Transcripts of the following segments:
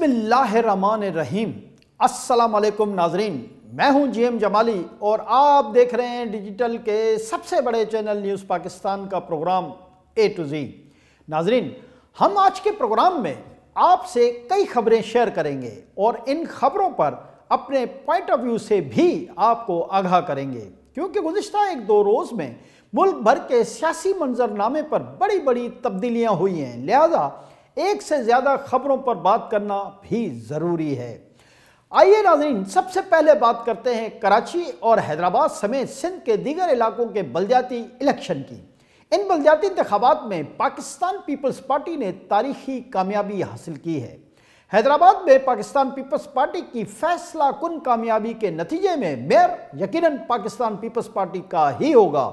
बिस्मिल्लाह रहमान रहीम। अस्सलाम वालेकुम नाजरीन, मैं हूं जीएम जमाली और आप देख रहे हैं डिजिटल के सबसे बड़े चैनल न्यूज़ पाकिस्तान का प्रोग्राम ए टू जी। नाजरीन, हम आज के प्रोग्राम में आपसे कई खबरें शेयर करेंगे और इन खबरों पर अपने पॉइंट ऑफ व्यू से भी आपको आगाह करेंगे, क्योंकि गुज़िश्ता एक दो रोज़ में मुल्क भर के सियासी मंजरनामे पर बड़ी बड़ी तब्दीलियाँ हुई हैं। लिहाजा एक से ज़्यादा खबरों पर बात करना भी ज़रूरी है। आइए नाज़रीन, सबसे पहले बात करते हैं कराची और हैदराबाद समेत सिंध के दीगर इलाकों के बलदियाती इलेक्शन की। इन बलदियाती इंतखाबात में पाकिस्तान पीपल्स पार्टी ने तारीखी कामयाबी हासिल की है। हैदराबाद में पाकिस्तान पीपल्स पार्टी की फैसला कुन कामयाबी के नतीजे में मेयर यकीनन पाकिस्तान पीपल्स पार्टी का ही होगा।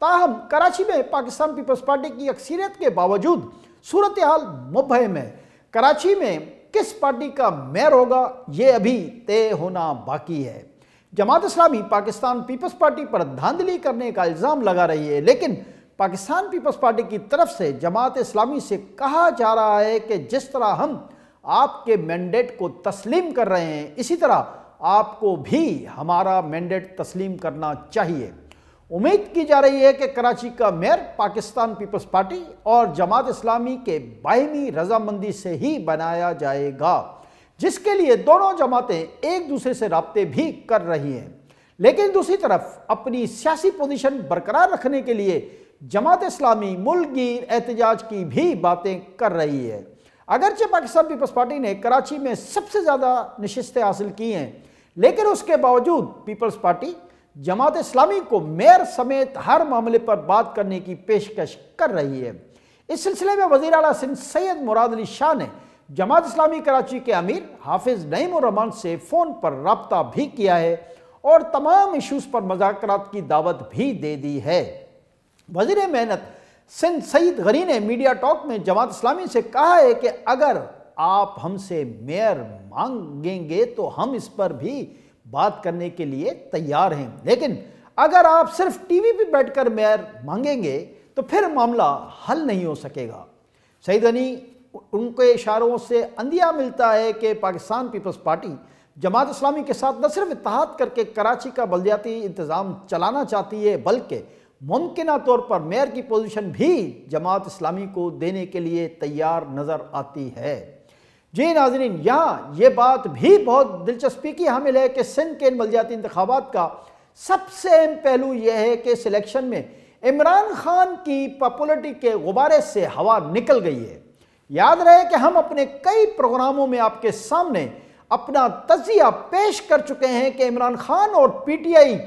ताहम कराची में पाकिस्तान पीपल्स पार्टी की अक्सरियत के बावजूद सूरत हाल मुबहम है। कराची में किस पार्टी का मेयर होगा ये अभी तय होना बाकी है। जमात इस्लामी पाकिस्तान पीपल्स पार्टी पर धांधली करने का इल्ज़ाम लगा रही है, लेकिन पाकिस्तान पीपल्स पार्टी की तरफ से जमात इस्लामी से कहा जा रहा है कि जिस तरह हम आपके मैंडेट को तस्लीम कर रहे हैं, इसी तरह आपको भी हमारा मैंडेट तस्लीम करना चाहिए। उम्मीद की जा रही है कि कराची का मेयर पाकिस्तान पीपल्स पार्टी और जमात इस्लामी के बाहिमी रजामंदी से ही बनाया जाएगा, जिसके लिए दोनों जमातें एक दूसरे से राब्ते भी कर रही हैं। लेकिन दूसरी तरफ अपनी सियासी पोजीशन बरकरार रखने के लिए जमात इस्लामी मुल्कगीर एहतजाज की भी बातें कर रही है। अगरचे पाकिस्तान पीपल्स पार्टी ने कराची में सबसे ज़्यादा नशिस्तें हासिल की हैं, लेकिन उसके बावजूद पीपल्स पार्टी जमात इस्लामी को मेयर समेत हर मामले पर बात करने की पेशकश कर रही है। इस सिलसिले में वज़ीर आला सिंध सैयद मुराद अली शाह ने जमात इस्लामी कराची के अमीर हाफिज नईम उर रहमान से फ़ोन पर रब्ता भी किया है और तमाम इशूज़ पर मुज़ाकरात की दावत भी दे दी है। वज़ीर मेहनत सिंध सईद गनी ने मीडिया टॉक में जमात इस्लामी से कहा है कि अगर आप हमसे मेयर मांगेंगे तो हम इस पर भी बात करने के लिए तैयार हैं, लेकिन अगर आप सिर्फ टीवी पे बैठकर मेयर मांगेंगे तो फिर मामला हल नहीं हो सकेगा। सईद गनी उनके इशारों से अंदिया मिलता है कि पाकिस्तान पीपल्स पार्टी जमात इस्लामी के साथ न सिर्फ इत्तेहाद करके कराची का बलदियाती इंतज़ाम चलाना चाहती है, बल्कि मुमकिना तौर पर मेयर की पोजीशन भी जमात इस्लामी को देने के लिए तैयार नज़र आती है। जी नाज़रीन, यहाँ ये बात भी बहुत दिलचस्पी की हामिल है कि सिंध के इन बलदियाती इंतखाबात का सबसे अहम पहलू यह है कि इस इलेक्शन में इमरान खान की पॉपुलरिटी के गुब्बारे से हवा निकल गई है। याद रहे कि हम अपने कई प्रोग्रामों में आपके सामने अपना तज़किया पेश कर चुके हैं कि इमरान खान और पीटीआई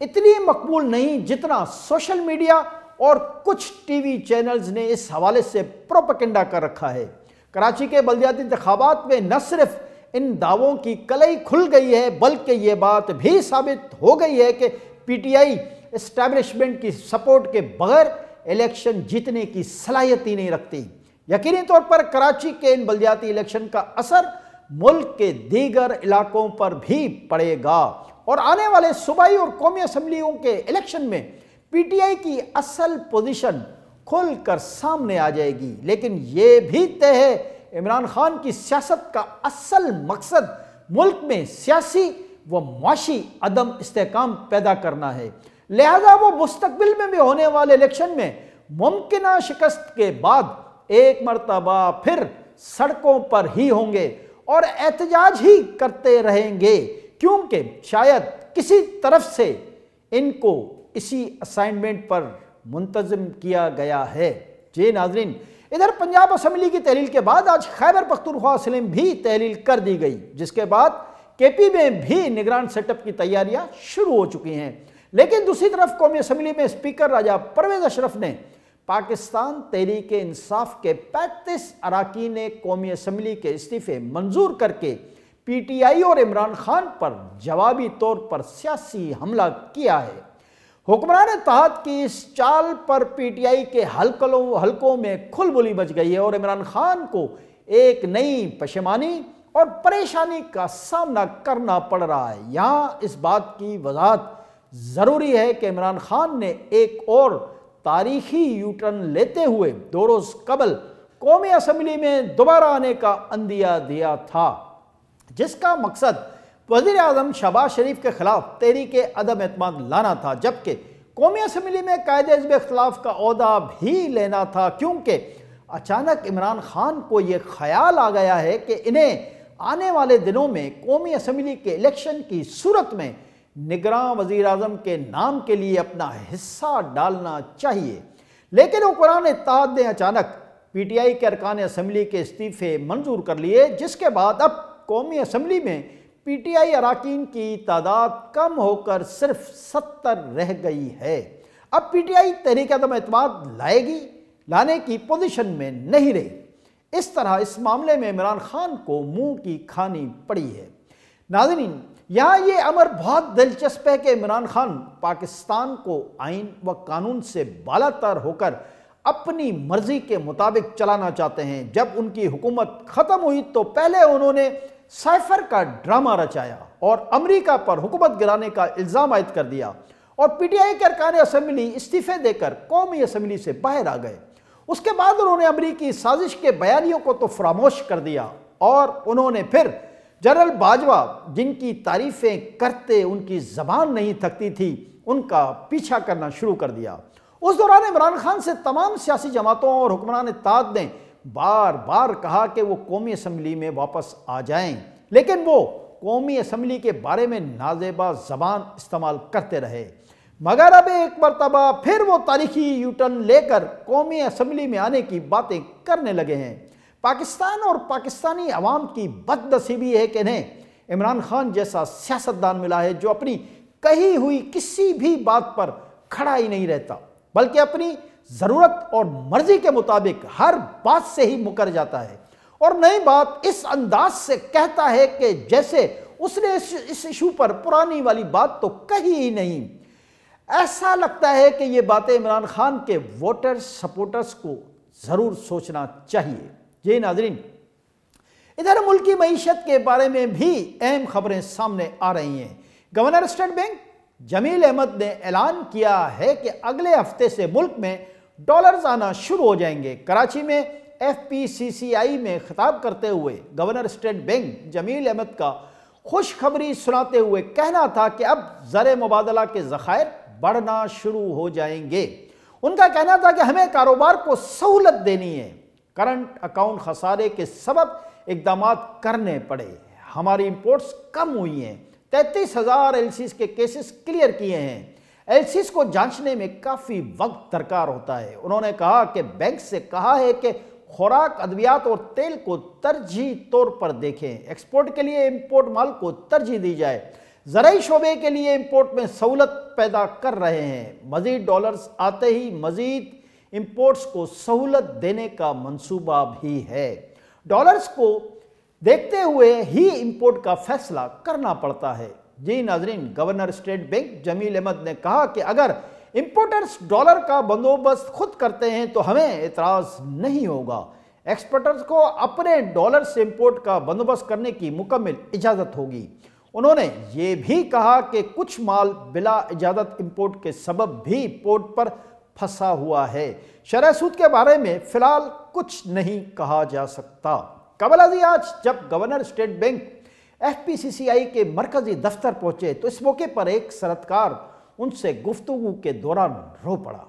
इतनी मकबूल नहीं जितना सोशल मीडिया और कुछ टीवी चैनल्स ने इस हवाले से प्रोपेगेंडा कर रखा है। कराची के बलदियाती इंतखाबात में न सिर्फ इन दावों की कलई खुल गई है, बल्कि ये बात भी साबित हो गई है कि पीटीआई एस्टैब्लिशमेंट की सपोर्ट के बगैर इलेक्शन जीतने की सलाहियत ही नहीं रखती। यकीनी तौर पर कराची के इन बलदियाती इलेक्शन का असर मुल्क के दीगर इलाकों पर भी पड़ेगा और आने वाले सूबाई और कौमी असम्बलियों के इलेक्शन में पीटीआई की असल पोजीशन खुल कर सामने आ जाएगी। लेकिन ये भी तय है, इमरान खान की सियासत का असल मकसद मुल्क में सियासी व मुआशी अदम इस्तेहकाम पैदा करना है। लिहाजा वो मुस्तकबिल में भी होने वाले इलेक्शन में मुमकिना शिकस्त के बाद एक मरतबा फिर सड़कों पर ही होंगे और एहतजाज ही करते रहेंगे, क्योंकि शायद किसी तरफ से इनको इसी असाइनमेंट पर मुंतज़िम किया गया है। जी नाज़रीन, इधर पंजाब असम्बली की तहलील के बाद आज खैबर पख्तूनख्वा असेंबली में भी तहलील कर दी गई, जिसके बाद केपी में भी निगरान सेटअप की तैयारियां शुरू हो चुकी हैं। लेकिन दूसरी तरफ कौमी असम्बली में स्पीकर राजा परवेज़ अशरफ ने पाकिस्तान तहरीक इंसाफ के 35 अरकान ने कौमी असम्बली के इस्तीफ़े मंजूर करके पीटीआई और इमरान खान पर जवाबी तौर पर सियासी हमला किया है। हुक्मरान इत्तेहाद की इस चाल पर पीटीआई के हलकों में खुलबुली मच गई है और इमरान खान को एक नई पशेमानी और परेशानी का सामना करना पड़ रहा है। यहाँ इस बात की वजाहत ज़रूरी है कि इमरान खान ने एक और तारीखी यूटर्न लेते हुए 2 रोज़ कबल कौमी असम्बली में दोबारा आने का अंदिया दिया था। जिस का मकसद वज़ीर आज़म शहबाज शरीफ के खिलाफ तहरीक अदम एतमाद लाना था, जबकि कौमी असम्बली में कायदे हिज़्ब इख्तिलाफ का ओहदा भी लेना था, क्योंकि अचानक इमरान खान को ये ख्याल आ गया है कि इन्हें आने वाले दिनों में कौमी असम्बली के इलेक्शन की सूरत में निगरान वज़ीर आज़म के नाम के लिए अपना हिस्सा डालना चाहिए। लेकिन हुक्मरान इत्तेहाद ने अचानक पीटीआई के अरकान असम्बली के इस्तीफ़े मंजूर कर लिए, जिसके बाद अब कौमी असम्बली में पीटीआई अरकान की तादाद कम होकर सिर्फ 70 रह गई है। अब पीटीआई तहरीक अदम एतमाद लाने की पोजीशन में नहीं रही। इस तरह इस मामले में इमरान खान को मुंह की खानी पड़ी है। नाज़रीन, यहाँ ये अमर बहुत दिलचस्प है कि इमरान खान पाकिस्तान को आइन व कानून से बालातर होकर अपनी मर्जी के मुताबिक चलाना चाहते हैं। जब उनकी हुकूमत ख़त्म हुई तो पहले उन्होंने साइफर का ड्रामा रचाया और अमेरिका पर हुकूमत गिराने का इल्ज़ाम आयद कर दिया, और पीटीआई के अरकान असम्बली इस्तीफ़े देकर कौमी असम्बली से बाहर आ गए। उसके बाद उन्होंने अमरीकी साजिश के बयानियों को तो फरामोश कर दिया, और उन्होंने फिर जनरल बाजवा, जिनकी तारीफ़ें करते उनकी ज़बान नहीं थकती थी, उनका पीछा करना शुरू कर दिया। उस दौरान इमरान खान से तमाम सियासी जमातों और हुक्मरान इत्तेहाद ने बार बार कहा कि वो कौमी असम्बली में वापस आ जाएं, लेकिन वो कौमी असम्बली के बारे में नाजेबा ज़बान इस्तेमाल करते रहे। मगर अब एक मरतबा फिर वो तारीखी यूटर्न लेकर कौमी असम्बली में आने की बातें करने लगे हैं। पाकिस्तान और पाकिस्तानी अवाम की बदनसीबी है कि इन्हें इमरान खान जैसा सियासतदान मिला है जो अपनी कही हुई किसी भी बात पर खड़ा ही नहीं रहता, बल्कि अपनी ज़रूरत और मर्जी के मुताबिक हर बात से ही मुकर जाता है, और नई बात इस अंदाज से कहता है कि जैसे उसने इस इशू पर पुरानी वाली बात तो कही ही नहीं। ऐसा लगता है कि ये बातें इमरान खान के वोटर्स सपोर्टर्स को ज़रूर सोचना चाहिए। जी नाज़रीन, इधर मुल्क की मईशत के बारे में भी अहम खबरें सामने आ रही हैं। Governor state bank Jameel Ahmed ने ऐलान किया है कि अगले हफ्ते से मुल्क में डॉलर्स आना शुरू हो जाएंगे। कराची में FPCCI में खिताब करते हुए governor state bank Jameel Ahmed का खुशखबरी सुनाते हुए कहना था कि अब ज़र मुबादला के ज़खायर बढ़ना शुरू हो जाएंगे। उनका कहना था कि हमें कारोबार को सहूलत देनी है, करंट अकाउंट खसारे के सबब इकदाम करने पड़े, हमारी इंपोर्ट्स कम हुई हैं, 33,000 LCs के केसेस क्लियर किए हैं। LCs को जांचने में काफ़ी वक्त दरकार होता है। उन्होंने कहा कि बैंक से कहा है कि खुराक, अद्वियात और तेल को तरजीही तौर पर देखें, एक्सपोर्ट के लिए इंपोर्ट माल को तरजीह दी जाए, ज़राई शोबे के लिए इंपोर्ट में सहूलत पैदा कर रहे हैं। मज़ीद डॉलर्स आते ही मज़ीद इंपोर्ट्स को सहूलत देने का मंसूबा भी है। डॉलर्स को देखते हुए ही इंपोर्ट का फैसला करना पड़ता है। जी नाजरीन, governor state bank Jameel Ahmed ने कहा कि अगर इंपोर्टर्स डॉलर का बंदोबस्त खुद करते हैं तो हमें एतराज़ नहीं होगा। एक्सपोर्टर्स को अपने डॉलर से इंपोर्ट का बंदोबस्त करने की मुकम्मल इजाज़त होगी। उन्होंने ये भी कहा कि कुछ माल बिला इजाज़त इंपोर्ट के सबब भी पोर्ट पर फंसा हुआ है। शरह सूद के बारे में फ़िलहाल कुछ नहीं कहा जा सकता। कबल अज़ी आज जब गवर्नर स्टेट बैंक FPCCI के मरकज़ी दफ्तर पहुँचे तो इस मौके पर एक सनअतकार उनसे गुफ्तगू के दौरान रो पड़ा।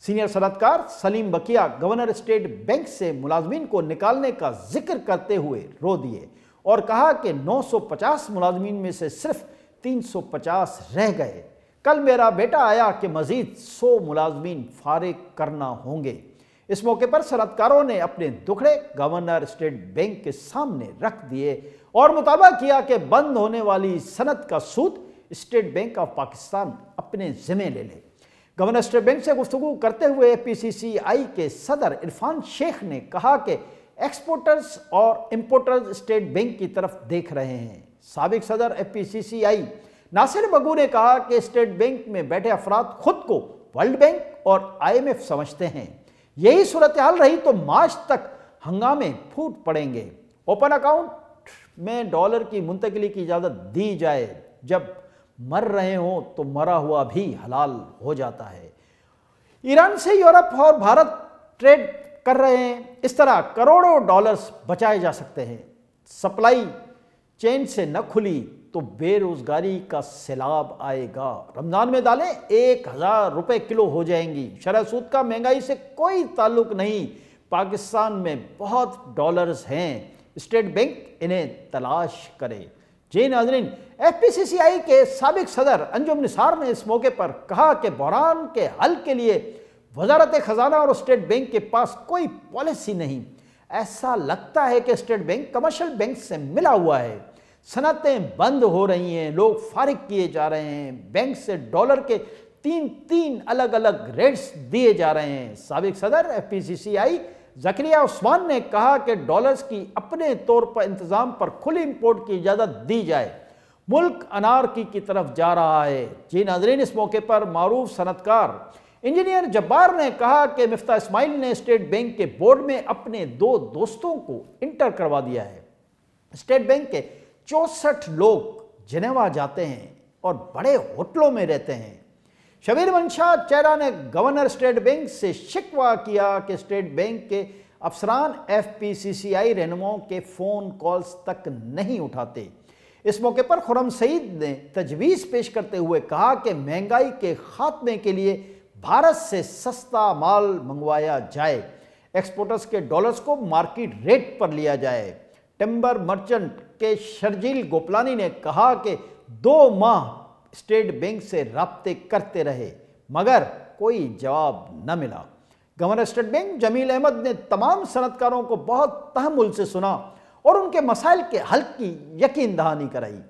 सीनियर सनअतकार सलीम बकिया गवर्नर स्टेट बैंक से मुलाजमीन को निकालने का जिक्र करते हुए रो दिए और कहा कि 950 मुलाजमीन में से सिर्फ 350 रह गए। कल मेरा बेटा आया कि मज़ीद 100 मुलाजमीन फारिग करना होंगे। इस मौके पर सनअतकारों ने अपने दुखड़े गवर्नर स्टेट बैंक के सामने रख दिए और मुतालबा किया कि बंद होने वाली सनत का सूद स्टेट बैंक ऑफ पाकिस्तान अपने ज़िम्मे ले ले। गवर्नर स्टेट बैंक से गुफ्तगू करते हुए FPCCI के सदर इरफान शेख ने कहा कि एक्सपोर्टर्स और इंपोर्टर्स स्टेट बैंक की तरफ देख रहे हैं। साबिक सदर FPCCI नासिर बगू ने कहा कि स्टेट बैंक में बैठे अफराद खुद को वर्ल्ड बैंक और IMF समझते हैं। यही सूरत हाल रही तो मार्च तक हंगामे फूट पड़ेंगे। ओपन अकाउंट में डॉलर की मुंतकिली की इजाज़त दी जाए, जब मर रहे हों तो मरा हुआ भी हलाल हो जाता है। ईरान से यूरोप और भारत ट्रेड कर रहे हैं, इस तरह करोड़ों डॉलर्स बचाए जा सकते हैं। सप्लाई चैन से न खुली तो बेरोजगारी का सैलाब आएगा। रमज़ान में दालें 1000 रुपये किलो हो जाएंगी। शरह सूद का महंगाई से कोई ताल्लुक नहीं। पाकिस्तान में बहुत डॉलर्स हैं, स्टेट बैंक इन्हें तलाश करे। जी नाज़रीन, FPCCI के साबिक सदर अंजुम निसार ने इस मौके पर कहा कि बहरान के हल के लिए वजारत खजाना और स्टेट बैंक के पास कोई पॉलिसी नहीं। ऐसा लगता है कि स्टेट बैंक कमर्शियल बैंक से मिला हुआ है। सनतें बंद हो रही हैं, लोग फारिग किए जा रहे हैं, बैंक से डॉलर के तीन अलग अलग रेट्स दिए जा रहे हैं। साबिक सदर FPCCI ज़करिया उस्मान ने कहा कि डॉलर्स की अपने तौर पर इंतज़ाम पर खुली इंपोर्ट की इजाज़त दी जाए। मुल्क अनारकी की तरफ जा रहा है। जी नाज़रीन, इस मौके पर मारूफ सनतकार इंजीनियर जब्बार ने कहा कि मिफ्ता इस्माइल ने स्टेट बैंक के बोर्ड में अपने 2 दोस्तों को इंटर करवा दिया है। स्टेट बैंक के 64 लोग जिनेवा जाते हैं और बड़े होटलों में रहते हैं। शबीर मंशा चेहरा ने गवर्नर स्टेट बैंक से शिकवा किया कि स्टेट बैंक के अफसरान FPCCI रहनुमाओं के फ़ोन कॉल्स तक नहीं उठाते। इस मौके पर खुर्रम सईद ने तजवीज़ पेश करते हुए कहा कि महंगाई के खात्मे के लिए भारत से सस्ता माल मंगवाया जाए, एक्सपोर्टर्स के डॉलर्स को मार्केट रेट पर लिया जाए। टिम्बर मर्चेंट के शर्जील गोपलानी ने कहा कि 2 माह स्टेट बैंक से राब्ते करते रहे मगर कोई जवाब न मिला। Governor state bank Jameel Ahmed ने तमाम सनतकारों को बहुत तहम्मुल से सुना और उनके मसाइल के हल की यकीन दहानी कराई।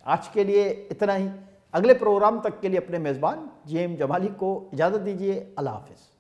आज के लिए इतना ही। अगले प्रोग्राम तक के लिए अपने मेज़बान GM जमाली को इजाज़त दीजिए। अल्लाह हाफ़िज़।